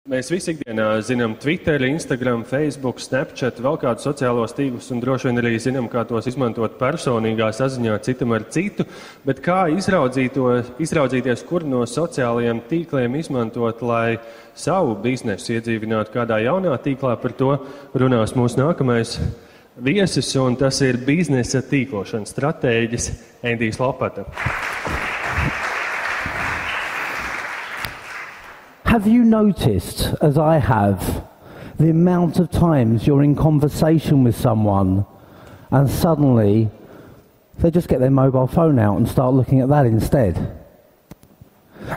Mēs visi ikdienā zinām Twitter, Instagram, Facebook, Snapchat, vēl kādus sociālos tīklus un droši vien arī zinām, kā tos izmantot personīgā saziņā citam ar citu, bet kā izraudzīties, kur no sociālajiem tīkliem izmantot, lai savu biznesu iedzīvinātu kādā jaunā tīklā, par to runās mūsu nākamais viesis, un tas ir biznesa tīklošanas stratēģis Lopata. Have you noticed, as I have, the amount of times you're in conversation with someone and suddenly they just get their mobile phone out and start looking at that instead?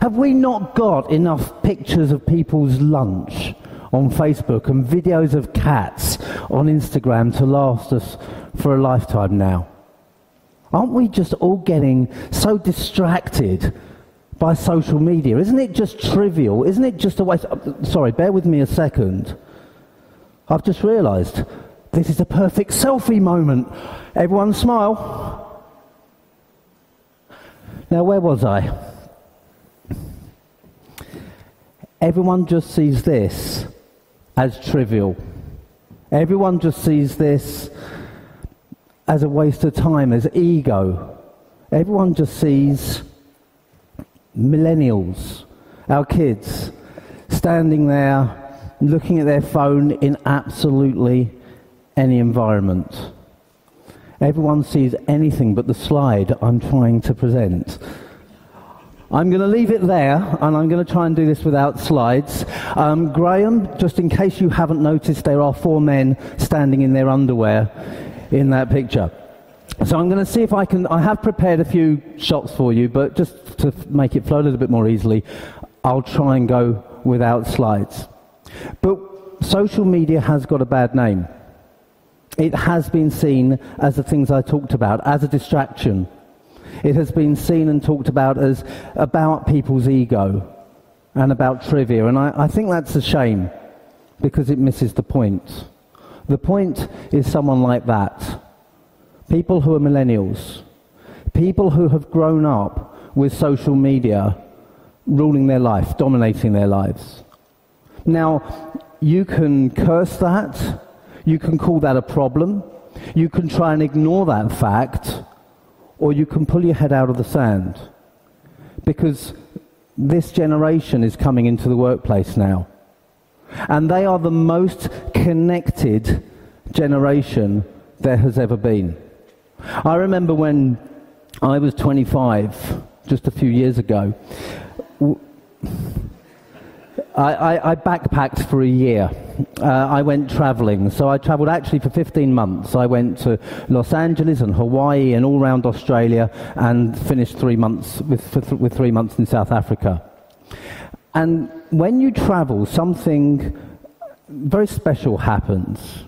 Have we not got enough pictures of people's lunch on Facebook and videos of cats on Instagram to last us for a lifetime now? Aren't we just all getting so distracted by social media? Isn't it just trivial? Isn't it just a waste? Sorry, bear with me a second. I've just realised this is a perfect selfie moment. Everyone smile. Now, where was I? Everyone just sees this as trivial. Everyone just sees this as a waste of time, as ego. Everyone just sees millennials, our kids, standing there looking at their phone in absolutely any environment. Everyone sees anything but the slide I'm trying to present. I'm going to leave it there, and I'm going to try and do this without slides. Graham, just in case you haven't noticed, there are 4 men standing in their underwear in that picture. So I'm going to see if I have prepared a few shots for you, but just to make it flow a little bit more easily, I'll try and go without slides. But social media has got a bad name. It has been seen as the things I talked about, as a distraction. It has been seen and talked about as about people's ego and about trivia, and I think that's a shame because it misses the point. The point is someone like that. People who are millennials, people who have grown up with social media ruling their life, dominating their lives. Now, you can curse that, you can call that a problem, you can try and ignore that fact, or you can pull your head out of the sand. Because this generation is coming into the workplace now. And they are the most connected generation there has ever been. I remember when I was 25, just a few years ago, I backpacked for a year. I went travelling. So I travelled actually for 15 months. I went to Los Angeles and Hawaii and all around Australia and finished 3 months with 3 months in South Africa. And when you travel, something very special happens.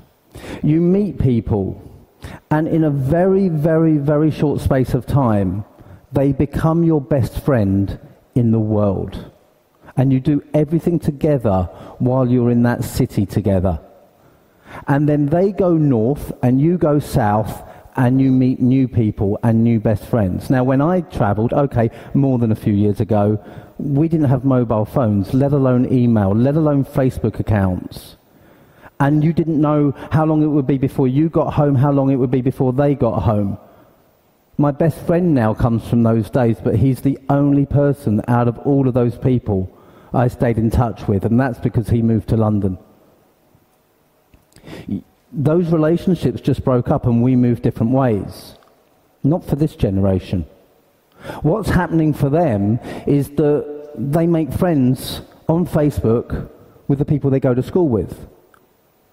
You meet people, and in a very, very, very short space of time, they become your best friend in the world. And you do everything together while you're in that city together. And then they go north and you go south and you meet new people and new best friends. Now, when I travelled, more than a few years ago, we didn't have mobile phones, let alone email, let alone Facebook accounts. And you didn't know how long it would be before you got home, how long it would be before they got home. My best friend now comes from those days, but he's the only person out of all of those people I stayed in touch with, and that's because he moved to London. Those relationships just broke up and we moved different ways. Not for this generation. What's happening for them is that they make friends on Facebook with the people they go to school with.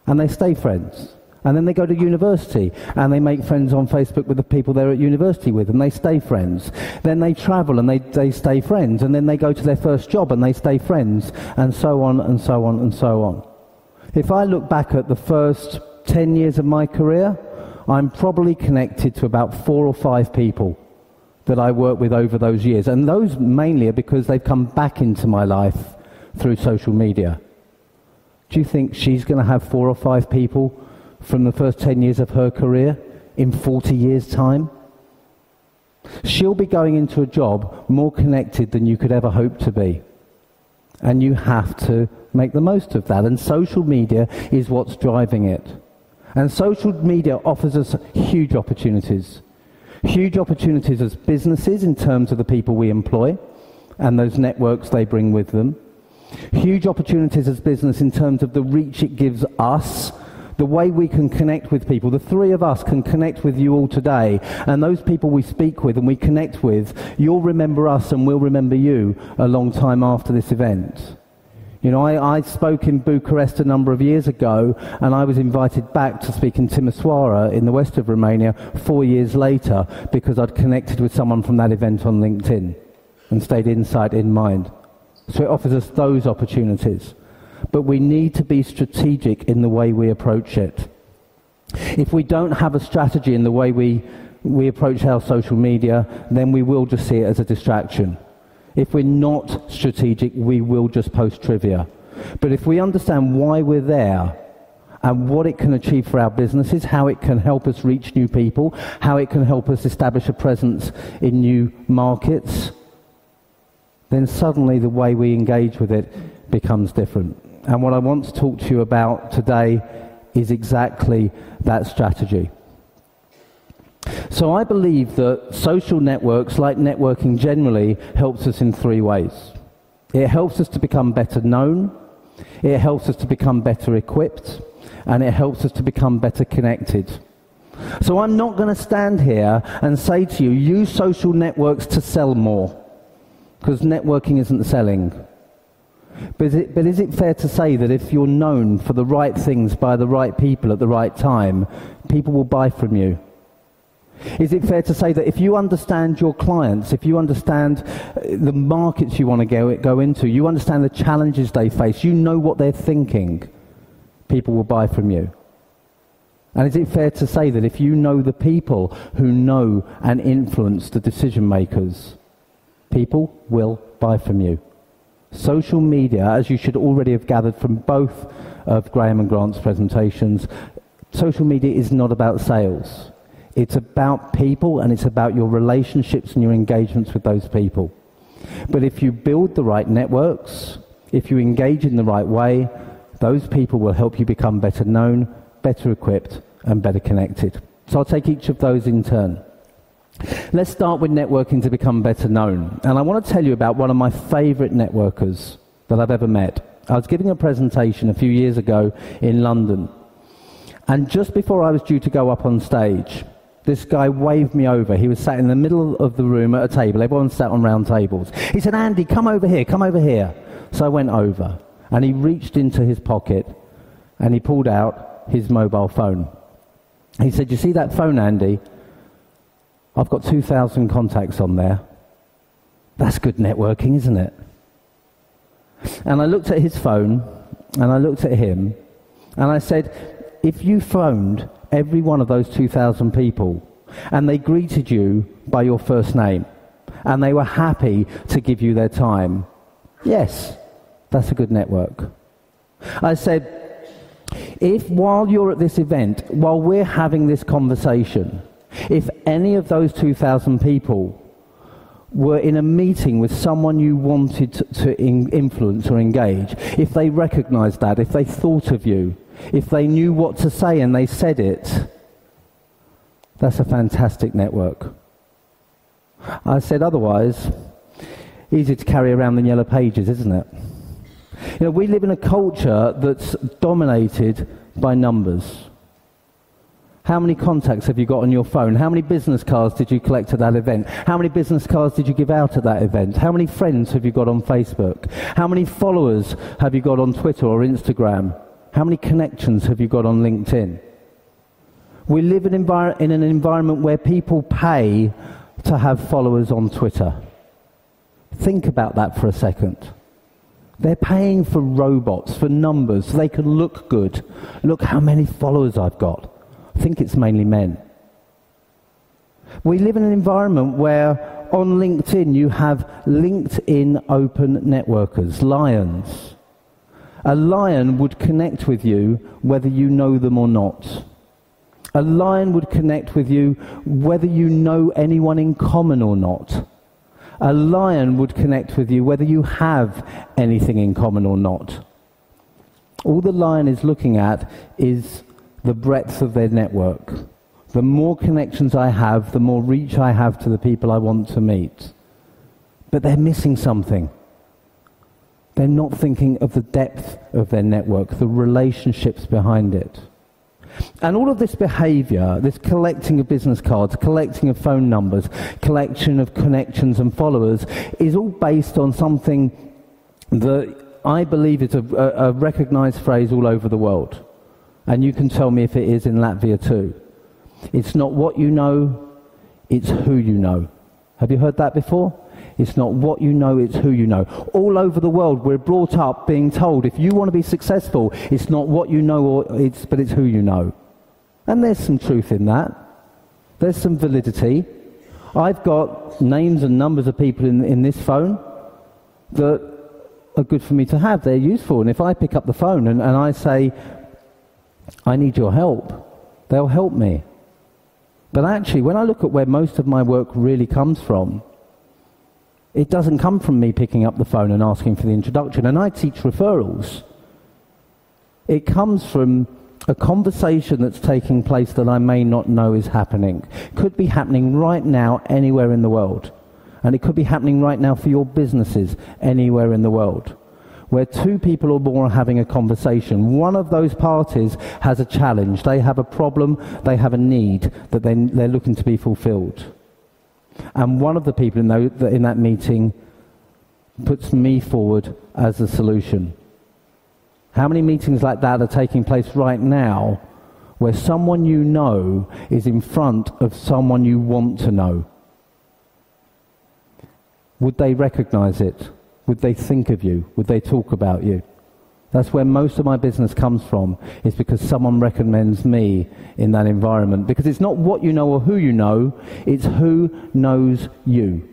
And they stay friends. And then they go to university and they make friends on Facebook with the people they're at university with, and they stay friends. Then they travel and they stay friends, and then they go to their first job and they stay friends, and so on and so on and so on. If I look back at the first 10 years of my career, I'm probably connected to about 4 or 5 people that I worked with over those years, and those mainly are because they've come back into my life through social media. Do you think she's going to have 4 or 5 people from the first 10 years of her career in 40 years' time? She'll be going into a job more connected than you could ever hope to be. And you have to make the most of that. And social media is what's driving it. And social media offers us huge opportunities. Huge opportunities as businesses in terms of the people we employ and those networks they bring with them. Huge opportunities as business in terms of the reach it gives us, the way we can connect with people. The three of us can connect with you all today, and those people we speak with and we connect with, you'll remember us and we'll remember you a long time after this event. You know, I spoke in Bucharest a number of years ago, and I was invited back to speak in Timisoara in the west of Romania 4 years later because I'd connected with someone from that event on LinkedIn and stayed insight in mind. So it offers us those opportunities. But we need to be strategic in the way we approach it. If we don't have a strategy in the way we approach our social media, then we will just see it as a distraction. If we're not strategic, we will just post trivia. But if we understand why we're there and what it can achieve for our businesses, how it can help us reach new people, how it can help us establish a presence in new markets, then suddenly the way we engage with it becomes different. And what I want to talk to you about today is exactly that strategy. So I believe that social networks, like networking generally, helps us in three ways. It helps us to become better known, it helps us to become better equipped, and it helps us to become better connected. So I'm not going to stand here and say to you, use social networks to sell more, because networking isn't selling. But is it fair to say that if you're known for the right things by the right people at the right time, people will buy from you? Is it fair to say that if you understand your clients, if you understand the markets you want to go into, you understand the challenges they face, you know what they're thinking, people will buy from you? And is it fair to say that if you know the people who know and influence the decision makers, people will buy from you? Social media, as you should already have gathered from both of Graham and Grant's presentations, social media is not about sales. It's about people, and it's about your relationships and your engagements with those people. But if you build the right networks, if you engage in the right way, those people will help you become better known, better equipped, and better connected. So I'll take each of those in turn. Let's start with networking to become better known. And I want to tell you about one of my favourite networkers that I've ever met. I was giving a presentation a few years ago in London. And just before I was due to go up on stage, this guy waved me over. He was sat in the middle of the room at a table. Everyone sat on round tables. He said, "Andy, come over here, come over here." So I went over, and he reached into his pocket, and he pulled out his mobile phone. He said, "You see that phone, Andy? I've got 2,000 contacts on there. That's good networking, isn't it?" And I looked at his phone, and I looked at him, and I said, if you phoned every one of those 2,000 people, and they greeted you by your first name, and they were happy to give you their time, yes, that's a good network. I said, if while you're at this event, while we're having this conversation, if any of those 2,000 people were in a meeting with someone you wanted to influence or engage, if they recognized that, if they thought of you, if they knew what to say and they said it, that's a fantastic network. I said, otherwise, easy to carry around the yellow pages, isn't it? You know, we live in a culture that's dominated by numbers. How many contacts have you got on your phone? How many business cards did you collect at that event? How many business cards did you give out at that event? How many friends have you got on Facebook? How many followers have you got on Twitter or Instagram? How many connections have you got on LinkedIn? We live in an environment where people pay to have followers on Twitter. Think about that for a second. They're paying for robots, for numbers, so they can look good. Look how many followers I've got. I think it's mainly men. We live in an environment where on LinkedIn you have LinkedIn open networkers, lions. A lion would connect with you whether you know them or not. A lion would connect with you whether you know anyone in common or not. A lion would connect with you whether you have anything in common or not. All the lion is looking at is the breadth of their network. The more connections I have, the more reach I have to the people I want to meet. But they're missing something. They're not thinking of the depth of their network, the relationships behind it. And all of this behavior, this collecting of business cards, collecting of phone numbers, collection of connections and followers, is all based on something that I believe is a recognized phrase all over the world. And you can tell me if it is in Latvia too. It's not what you know, it's who you know. Have you heard that before? It's not what you know, it's who you know. All over the world, we're brought up being told, if you want to be successful, it's not what you know, but it's who you know. And there's some truth in that. There's some validity. I've got names and numbers of people in this phone that are good for me to have. They're useful. And if I pick up the phone and I say, I need your help, they'll help me. But actually, when I look at where most of my work really comes from, it doesn't come from me picking up the phone and asking for the introduction. And I teach referrals. It comes from a conversation that's taking place that I may not know is happening. Could be happening right now anywhere in the world. And it could be happening right now for your businesses anywhere in the world. Where two people or more are having a conversation. One of those parties has a challenge. They have a problem. They have a need that they're looking to be fulfilled. And one of the people in that meeting puts me forward as a solution. How many meetings like that are taking place right now where someone you know is in front of someone you want to know? Would they recognize it? Would they think of you? Would they talk about you? That's where most of my business comes from, is because someone recommends me in that environment. Because it's not what you know or who you know, it's who knows you.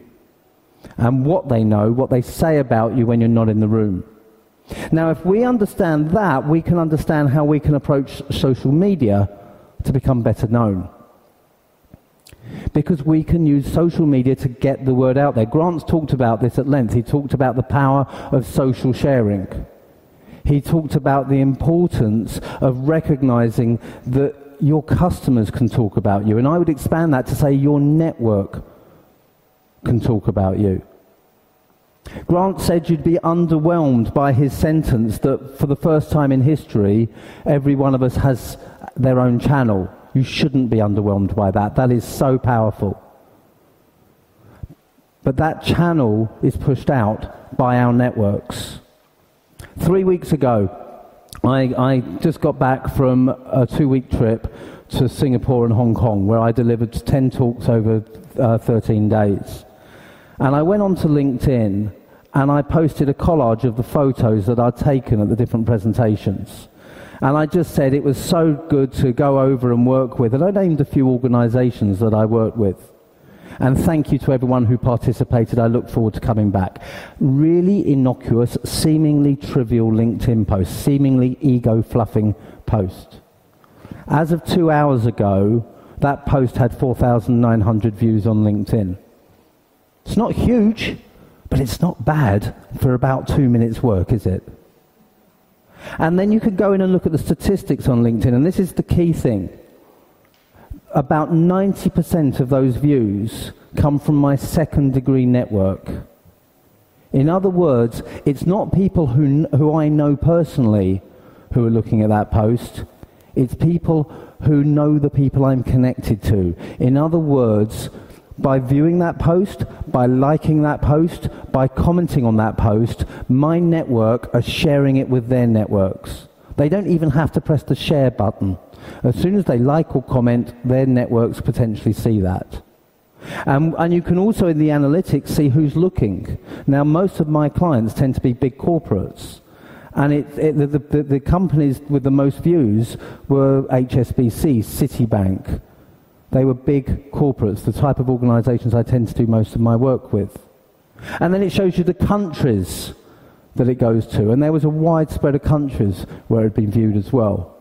And what they know, what they say about you when you're not in the room. Now, if we understand that, we can understand how we can approach social media to become better known. Because we can use social media to get the word out there. Grant's talked about this at length. He talked about the power of social sharing. He talked about the importance of recognizing that your customers can talk about you. And I would expand that to say your network can talk about you. Grant said you'd be underwhelmed by his sentence that for the first time in history, every one of us has their own channel. You shouldn't be underwhelmed by that. That is so powerful. But that channel is pushed out by our networks. 3 weeks ago, I just got back from a 2-week trip to Singapore and Hong Kong, where I delivered 10 talks over 13 days. And I went onto LinkedIn and I posted a collage of the photos that I'd taken at the different presentations. And I just said it was so good to go over and work with. And I named a few organizations that I worked with. And thank you to everyone who participated. I look forward to coming back. Really innocuous, seemingly trivial LinkedIn post, seemingly ego-fluffing post. As of 2 hours ago, that post had 4,900 views on LinkedIn. It's not huge, but it's not bad for about 2 minutes work, is it? And then you can go in and look at the statistics on LinkedIn, and this is the key thing. About 90% of those views come from my second-degree network. In other words, it's not people who I know personally who are looking at that post. It's people who know the people I'm connected to. In other words, by viewing that post, by liking that post, by commenting on that post, my network are sharing it with their networks. They don't even have to press the share button. As soon as they like or comment, their networks potentially see that. And you can also, in the analytics, see who's looking. Now, most of my clients tend to be big corporates. And the companies with the most views were HSBC, Citibank. They were big corporates, the type of organizations I tend to do most of my work with. And then it shows you the countries that it goes to. And there was a wide spread of countries where it had been viewed as well.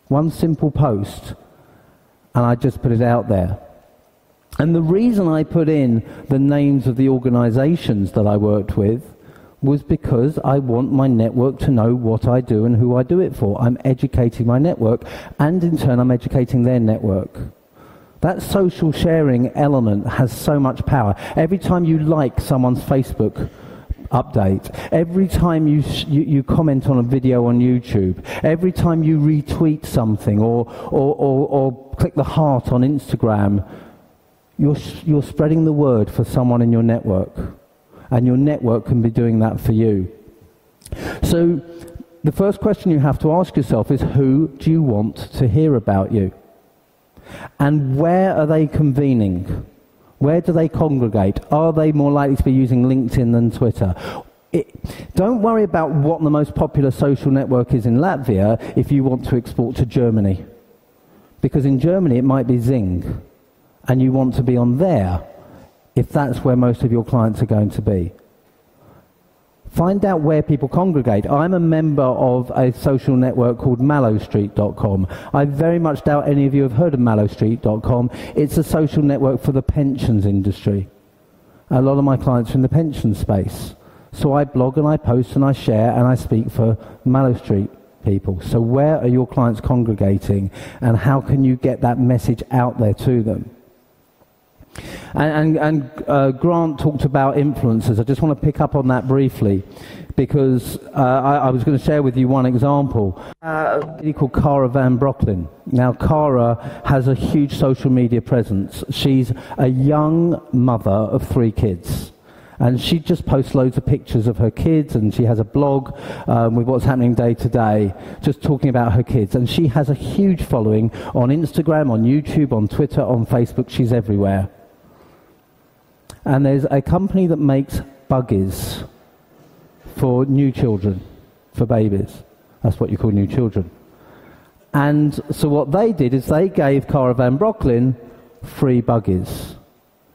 One simple post, and I just put it out there. And the reason I put in the names of the organisations that I worked with was because I want my network to know what I do and who I do it for. I'm educating my network, and in turn I'm educating their network. That social sharing element has so much power. Every time you like someone's Facebook update, every time you comment on a video on YouTube, every time you retweet something or click the heart on Instagram, you're spreading the word for someone in your network, and your network can be doing that for you. So the first question you have to ask yourself is, who do you want to hear about you? And where are they convening? Where do they congregate? Are they more likely to be using LinkedIn than Twitter? Don't worry about what the most popular social network is in Latvia if you want to export to Germany. Because in Germany it might be Zing, and you want to be on there if that's where most of your clients are going to be. Find out where people congregate. I'm a member of a social network called mallowstreet.com. I very much doubt any of you have heard of mallowstreet.com. It's a social network for the pensions industry. A lot of my clients are in the pension space. So I blog and I post and I share and I speak for Mallow Street people. So where are your clients congregating, and how can you get that message out there to them? And Grant talked about influencers. I just want to pick up on that briefly, because I was going to share with you one example. A lady called Cara Van Brocklin. Now, Cara has a huge social media presence. She's a young mother of 3 kids. And she just posts loads of pictures of her kids, and she has a blog with what's happening day to day, just talking about her kids. And she has a huge following on Instagram, on YouTube, on Twitter, on Facebook. She's everywhere. And there's a company that makes buggies for new children, for babies. That's what you call new children. And so what they did is they gave Cara Van Brocklin free buggies.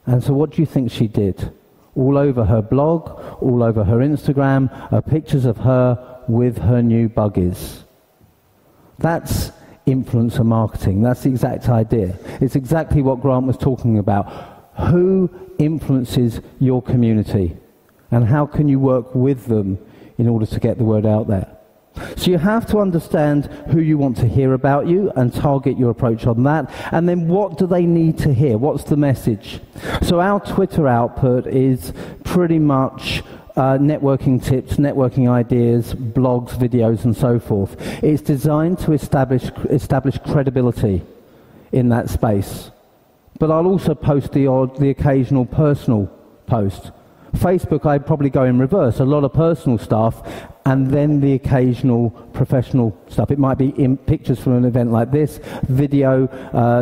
And so what do you think she did? All over her blog, all over her Instagram, are pictures of her with her new buggies. That's influencer marketing. That's the exact idea. It's exactly what Grant was talking about. Who influences your community, and how can you work with them in order to get the word out there? So you have to understand who you want to hear about you and target your approach on that. And then what do they need to hear? What's the message? So our Twitter output is pretty much networking tips, networking ideas, blogs, videos, and so forth. It's designed to establish credibility in that space. But I'll also post the occasional personal post. Facebook, I'd probably go in reverse. A lot of personal stuff, and then the occasional professional stuff. It might be in pictures from an event like this, video.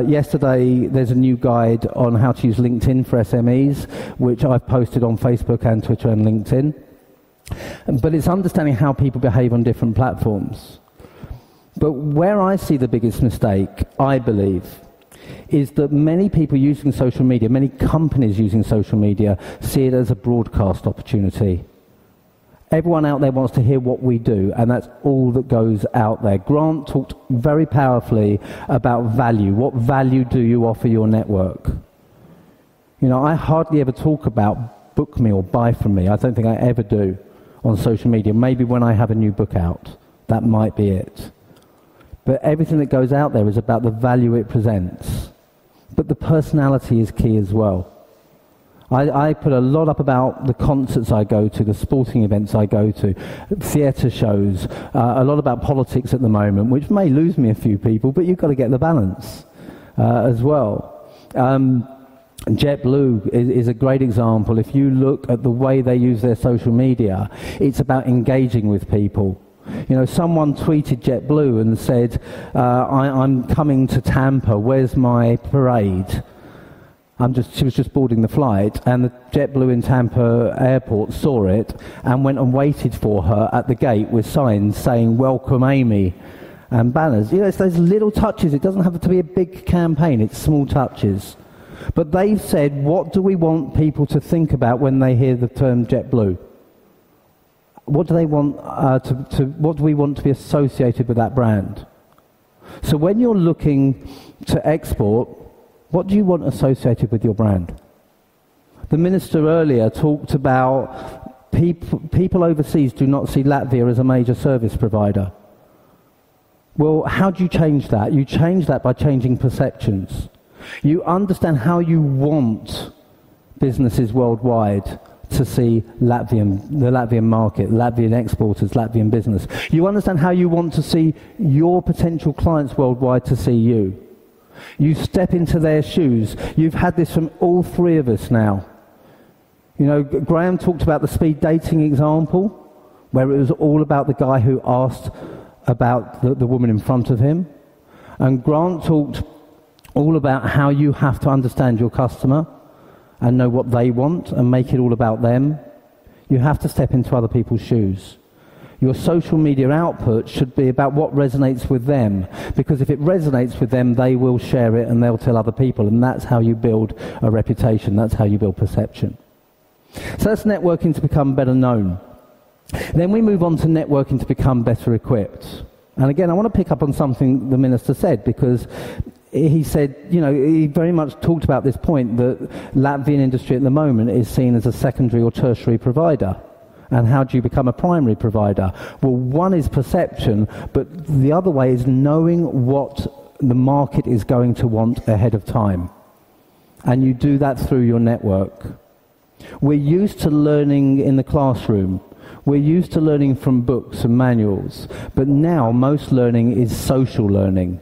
Yesterday, there's a new guide on how to use LinkedIn for SMEs, which I've posted on Facebook and Twitter and LinkedIn. But it's understanding how people behave on different platforms. But where I see the biggest mistake, I believe, is that many people using social media, many companies using social media, see it as a broadcast opportunity. Everyone out there wants to hear what we do, and that's all that goes out there. Grant talked very powerfully about value. What value do you offer your network? You know, I hardly ever talk about book me or buy from me. I don't think I ever do on social media. Maybe when I have a new book out, that might be it. But everything that goes out there is about the value it presents. But the personality is key as well. I put a lot up about the concerts I go to, the sporting events I go to, theatre shows, a lot about politics at the moment, which may lose me a few people, but you've got to get the balance as well. JetBlue is a great example. If you look at the way they use their social media, it's about engaging with people. You know, someone tweeted JetBlue and said, I'm coming to Tampa, where's my parade? She was just boarding the flight, and the JetBlue in Tampa airport saw it and went and waited for her at the gate with signs saying, "Welcome Amy," and banners. You know, it's those little touches. It doesn't have to be a big campaign, it's small touches. But they've said, what do we want people to think about when they hear the term JetBlue? What do they want what do we want to be associated with that brand? So when you're looking to export, What do you want associated with your brand? The minister earlier talked about people overseas do not see Latvia as a major service provider. Well, how do you change that? You change that by changing perceptions. You understand how you want businesses worldwide to see the Latvian market, Latvian exporters, Latvian business. You understand how you want to see your potential clients worldwide to see you. You step into their shoes. You've had this from all three of us now. You know, Graham talked about the speed dating example, where it was all about the guy who asked about the woman in front of him. And Grant talked all about how you have to understand your customer and know what they want and make it all about them. You have to step into other people's shoes. Your social media output should be about what resonates with them, because if it resonates with them, they will share it and they'll tell other people, and that's how you build a reputation, that's how you build perception. So that's networking to become better known. Then we move on to networking to become better equipped. And again, I want to pick up on something the minister said, because he said, you know, he very much talked about this point that Latvian industry at the moment is seen as a secondary or tertiary provider. And how do you become a primary provider? Well, one is perception, but the other way is knowing what the market is going to want ahead of time. And you do that through your network. We're used to learning in the classroom. We're used to learning from books and manuals. But now most learning is social learning.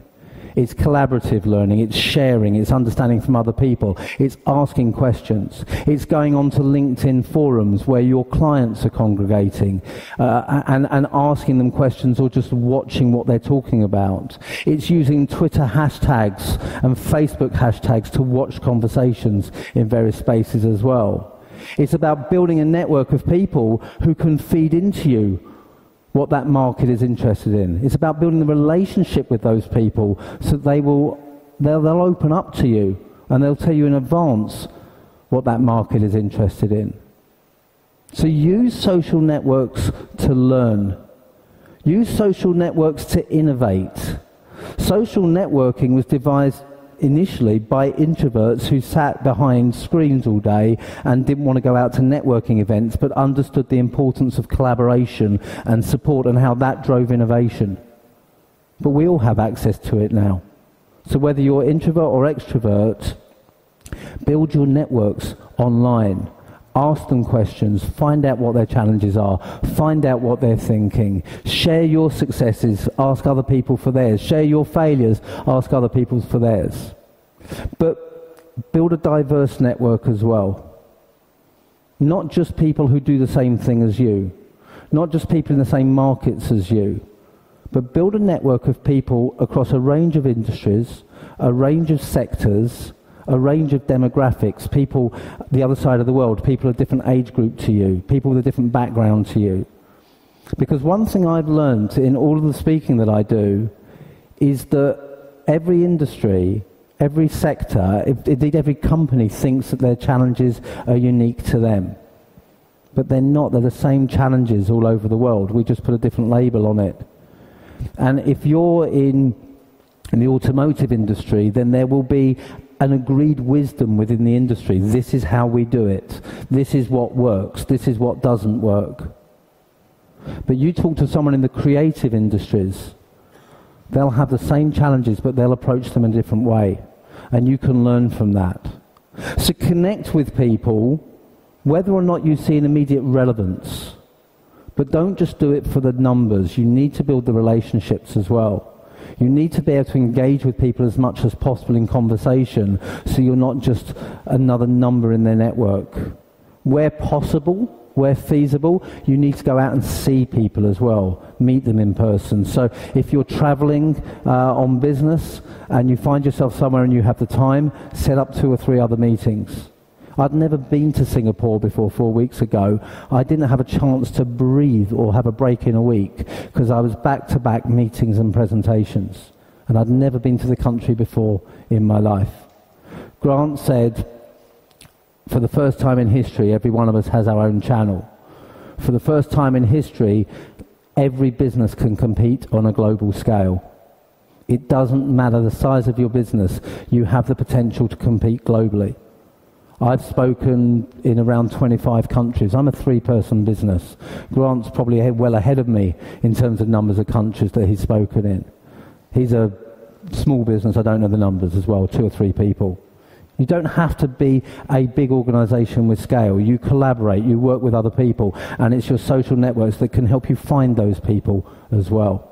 It's collaborative learning, it's sharing, it's understanding from other people, it's asking questions, it's going on to LinkedIn forums where your clients are congregating and asking them questions or just watching what they're talking about. It's using Twitter hashtags and Facebook hashtags to watch conversations in various spaces as well. It's about building a network of people who can feed into you what that market is interested in. It's about building the relationship with those people so they'll open up to you and they'll tell you in advance what that market is interested in. So use social networks to learn. Use social networks to innovate. Social networking was devised initially by introverts who sat behind screens all day and didn't want to go out to networking events, but understood the importance of collaboration and support and how that drove innovation. But we all have access to it now. So whether you're introvert or extrovert, build your networks online. Ask them questions, find out what their challenges are, find out what they're thinking, share your successes, ask other people for theirs, share your failures, ask other people for theirs. But build a diverse network as well. Not just people who do the same thing as you, not just people in the same markets as you, but build a network of people across a range of industries, a range of sectors, a range of demographics, people the other side of the world, people of different age group to you, people with a different background to you. Because one thing I've learned in all of the speaking that I do is that every industry, every sector, indeed every company thinks that their challenges are unique to them. But they're not, they're the same challenges all over the world. We just put a different label on it. And if you're in the automotive industry, then there will be an agreed wisdom within the industry. This is how we do it. This is what works. This is what doesn't work. But you talk to someone in the creative industries, they'll have the same challenges, but they'll approach them in a different way. And you can learn from that. So connect with people, whether or not you see an immediate relevance. But don't just do it for the numbers. You need to build the relationships as well. You need to be able to engage with people as much as possible in conversation, so you're not just another number in their network. Where possible, where feasible, you need to go out and see people as well, meet them in person. So if you're traveling on business and you find yourself somewhere and you have the time, set up 2 or 3 other meetings. I'd never been to Singapore before 4 weeks ago. I didn't have a chance to breathe or have a break in a week because I was back-to-back meetings and presentations. And I'd never been to the country before in my life. Grant said, for the first time in history, every one of us has our own channel. For the first time in history, every business can compete on a global scale. It doesn't matter the size of your business, you have the potential to compete globally. I've spoken in around 25 countries. I'm a 3-person business. Grant's probably well ahead of me in terms of numbers of countries that he's spoken in. He's a small business, I don't know the numbers as well, 2 or 3 people. You don't have to be a big organisation with scale. You collaborate, you work with other people, and it's your social networks that can help you find those people as well.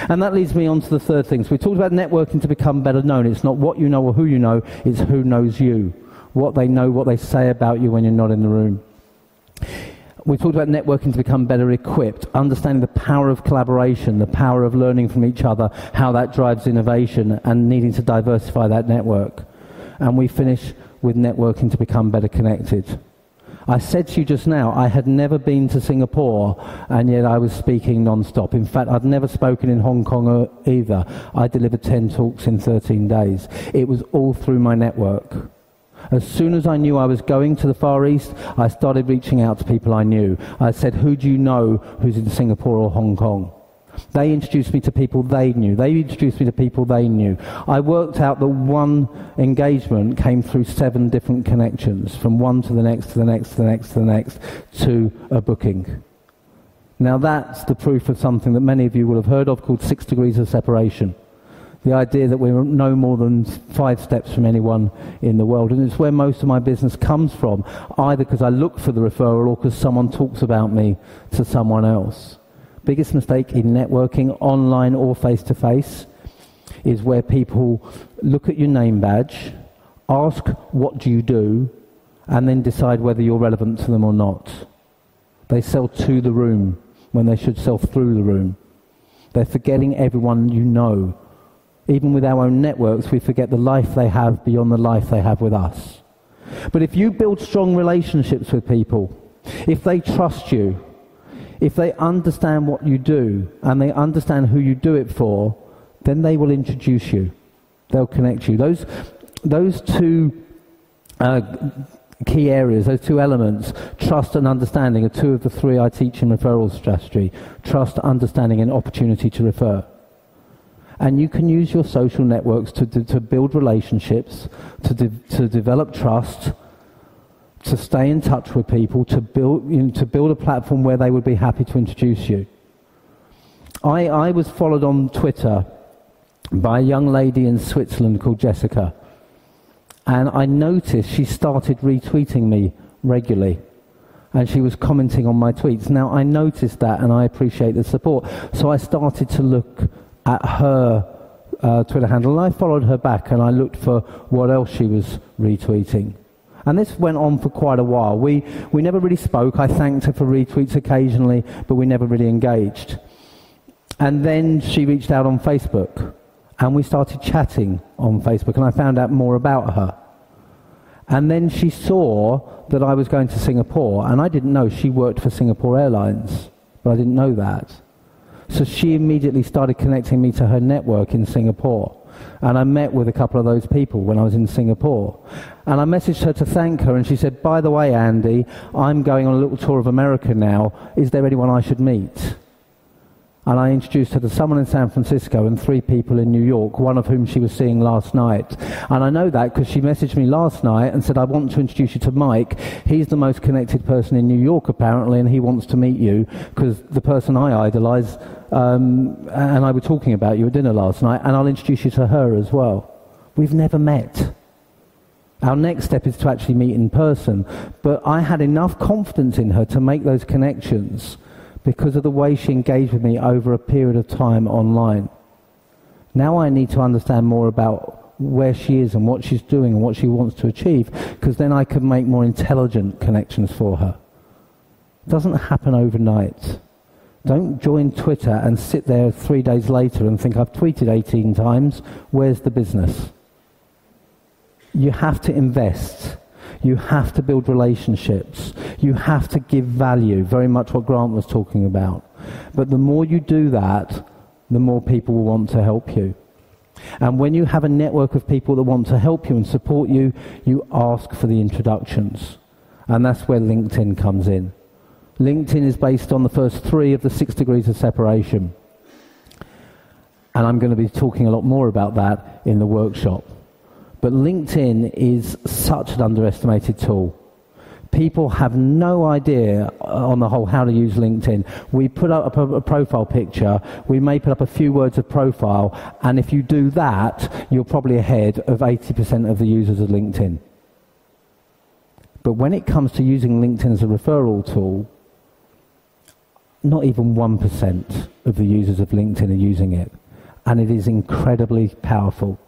And that leads me on to the third thing. So we talked about networking to become better known. It's not what you know or who you know, it's who knows you. What they know, what they say about you when you're not in the room. We talked about networking to become better equipped, understanding the power of collaboration, the power of learning from each other, how that drives innovation, and needing to diversify that network. And we finish with networking to become better connected. I said to you just now, I had never been to Singapore, and yet I was speaking non-stop. In fact, I'd never spoken in Hong Kong either. I delivered 10 talks in 13 days. It was all through my network. As soon as I knew I was going to the Far East, I started reaching out to people I knew. I said, who do you know who's in Singapore or Hong Kong? They introduced me to people they knew. They introduced me to people they knew. I worked out that one engagement came through 7 different connections, from one to the next, to the next, to the next, to the next, to a booking. Now that's the proof of something that many of you will have heard of called 6 degrees of separation. The idea that we're no more than 5 steps from anyone in the world. And it's where most of my business comes from, either because I look for the referral or because someone talks about me to someone else. Biggest mistake in networking, online or face-to-face, is where people look at your name badge, ask what do you do, and then decide whether you're relevant to them or not. They sell to the room when they should sell through the room. They're forgetting everyone you know. Even with our own networks, we forget the life they have beyond the life they have with us. But if you build strong relationships with people, if they trust you, if they understand what you do, and they understand who you do it for, then they will introduce you. They'll connect you. Those 2 key areas, those 2 elements, trust and understanding, are 2 of the 3 I teach in referral strategy. Trust, understanding, and opportunity to refer. And you can use your social networks to build relationships, to develop trust, to stay in touch with people, to build a platform where they would be happy to introduce you. I was followed on Twitter by a young lady in Switzerland called Jessica. And I noticed she started retweeting me regularly. And she was commenting on my tweets. Now, I noticed that, and I appreciate the support. So I started to look at her Twitter handle, and I followed her back, and I looked for what else she was retweeting. And this went on for quite a while. We never really spoke. I thanked her for retweets occasionally, but we never really engaged. And then she reached out on Facebook, and we started chatting on Facebook, and I found out more about her. And then she saw that I was going to Singapore, and I didn't know she worked for Singapore Airlines, but I didn't know that. So she immediately started connecting me to her network in Singapore. And I met with a couple of those people when I was in Singapore. And I messaged her to thank her, and she said, by the way, Andy, I'm going on a little tour of America now. Is there anyone I should meet? And I introduced her to someone in San Francisco and 3 people in New York, one of whom she was seeing last night. And I know that because she messaged me last night and said, I want to introduce you to Mike. He's the most connected person in New York, apparently, and he wants to meet you because the person I idolize, and I were talking about you at dinner last night, and I'll introduce you to her as well. We've never met. Our next step is to actually meet in person. But I had enough confidence in her to make those connections because of the way she engaged with me over a period of time online. Now I need to understand more about where she is and what she's doing and what she wants to achieve, because then I can make more intelligent connections for her. It doesn't happen overnight. Don't join Twitter and sit there 3 days later and think, I've tweeted 18 times, where's the business? You have to invest. You have to build relationships. You have to give value, very much what Grant was talking about. But the more you do that, the more people will want to help you. And when you have a network of people that want to help you and support you, you ask for the introductions. And that's where LinkedIn comes in. LinkedIn is based on the first 3 of the 6 degrees of separation. And I'm going to be talking a lot more about that in the workshop. But LinkedIn is such an underestimated tool. People have no idea on the whole how to use LinkedIn. We put up a profile picture, we may put up a few words of profile, and if you do that, you're probably ahead of 80% of the users of LinkedIn. But when it comes to using LinkedIn as a referral tool, not even 1% of the users of LinkedIn are using it. And it is incredibly powerful.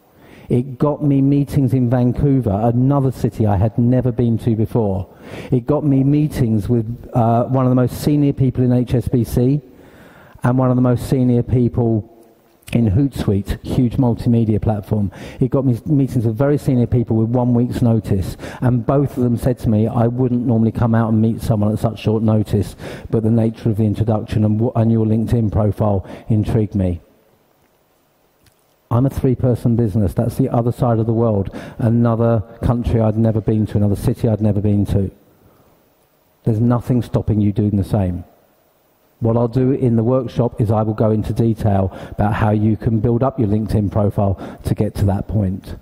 It got me meetings in Vancouver, another city I had never been to before. It got me meetings with one of the most senior people in HSBC and one of the most senior people in Hootsuite, huge multimedia platform. It got me meetings with very senior people with 1 week's notice, and both of them said to me, I wouldn't normally come out and meet someone at such short notice, but the nature of the introduction and your LinkedIn profile intrigued me. I'm a 3-person business. That's the other side of the world. Another country I'd never been to, another city I'd never been to. There's nothing stopping you doing the same. What I'll do in the workshop is I will go into detail about how you can build up your LinkedIn profile to get to that point.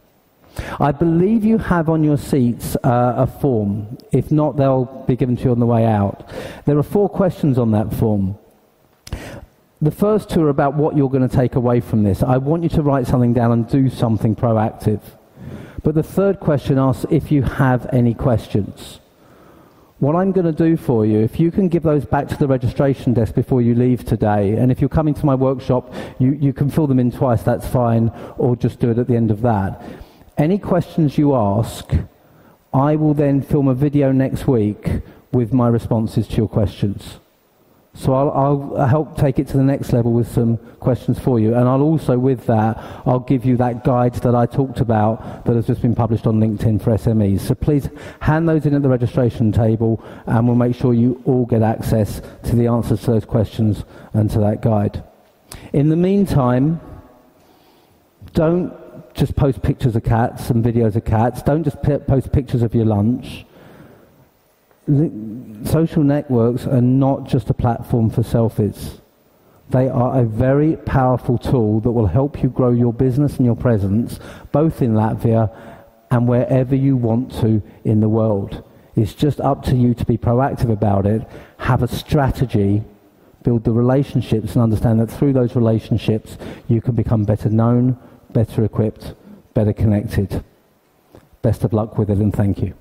I believe you have on your seats a form. If not, they'll be given to you on the way out. There are 4 questions on that form. The first 2 are about what you're going to take away from this. I want you to write something down and do something proactive. But the third question asks if you have any questions. What I'm going to do for you, if you can give those back to the registration desk before you leave today, and if you're coming to my workshop, you can fill them in twice, that's fine, or just do it at the end of that. Any questions you ask, I will then film a video next week with my responses to your questions. So I'll help take it to the next level with some questions for you. And I'll also, with that, I'll give you that guide that I talked about that has just been published on LinkedIn for SMEs. So please hand those in at the registration table, and we'll make sure you all get access to the answers to those questions and to that guide. In the meantime, don't just post pictures of cats and videos of cats. Don't just post pictures of your lunch. Social networks are not just a platform for selfies. They are a very powerful tool that will help you grow your business and your presence, both in Latvia and wherever you want to in the world. It's just up to you to be proactive about it, have a strategy, build the relationships, and understand that through those relationships you can become better known, better equipped, better connected. Best of luck with it, and thank you.